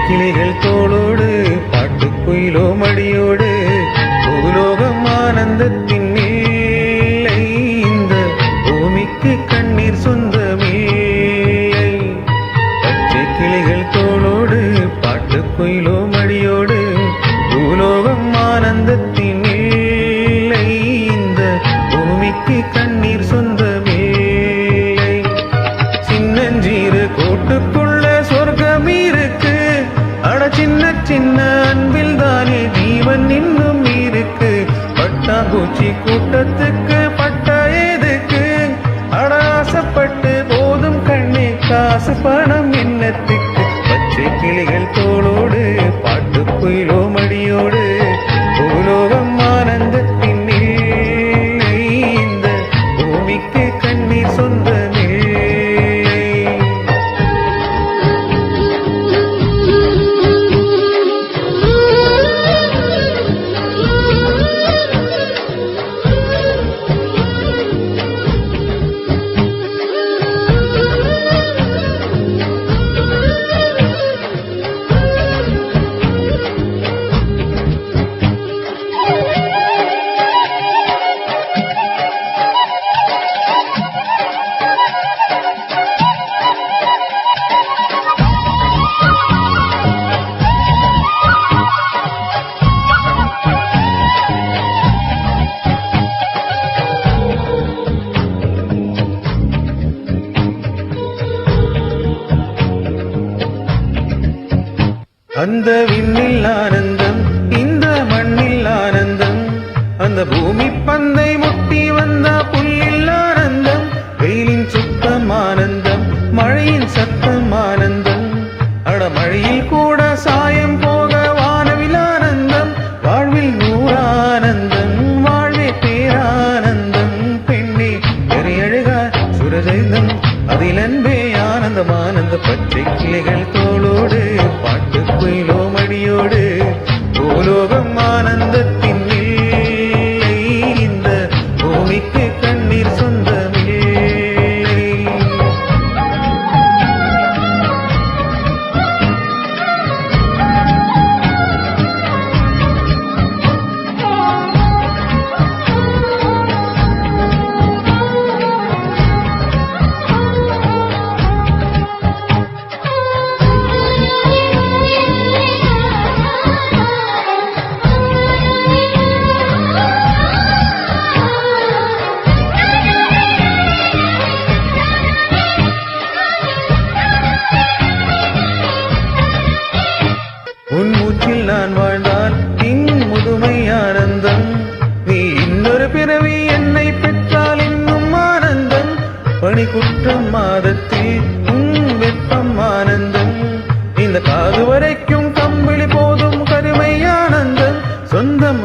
கிளிகள் தோளோடு பாட்டுக்குயிலோ மடியோடு பூலோகம் ஆனந்தத்தின் எல்லை. இந்த பூமிக்கு கண்ணீர் சொந்தமில்லை. பச்சை கிளிகள் தோளோடு பாட்டுக்குயிலோ மடியோடு பூலோகம் ஆனந்தத்தின் எல்லை. இந்த பூமிக்கு கண்ணீர் சொந்தமில்லை. சின்னஞ்சீறு கோட்டுக்குள்ள சொர்க்கம் இருக்கு. அட சின்ன சின்ன அன்பில் தானே ஜீவன் இன்னும் இருக்கு. பட்டாம்பூச்சி கூட்டத்துக்கு பட்ட எதுக்கு? அட ஆசைப்பட்டு போதும் கண்ணே, காசு பணம் என்னத்துக்கு? பச்சை கிளிகள் தோளோடு பாட்டுக்குயிலோ மடியோடு பூலோகம் ஆனந்தத்தின் எல்லை. இந்த பூமிக்கு கண்ணீர் சொந்தமில்லை. அந்த விண்ணில் ஆனந்தம், இந்த மண்ணில் ஆனந்தம். அந்த பூமி பந்தை முட்டி வந்த புல்லில் ஆனந்தம். வெயிலின் சுத்தம் ஆனந்தம், மழையின் சத்தம் ஆனந்தம். அட மழையில் கூட சாயம் போக வானவில் ஆனந்தம். வாழ்வில் நூறானந்தம், வாழ்வே பேரானந்தம். பெண்ணே பெரியழகா சுரஜைதம், அதில் அன்பே ஆனந்தம் ஆனந்த. பச்சை கிளிகள் தோளோடு பாட்டுக்குயிலோ மடியோடு பூலோகம் ஆனந்தத்தின் எல்லை. இந்த பூமிக்கு கண்ணீர் சொந்தமில்லை. உன் மூச்சில் நான் வாழ்ந்தால் இன் முதுமை ஆனந்தம். நீ இன்னொரு பிறவி என்னை பெற்றால் இன்னும் ஆனந்தம். பணி குற்றம் மாதத்தில் உன் வெப்பம் ஆனந்தம். இந்த காது வரைக்கும் கம்பிளி போதும் கருமை ஆனந்தம். சொந்தம்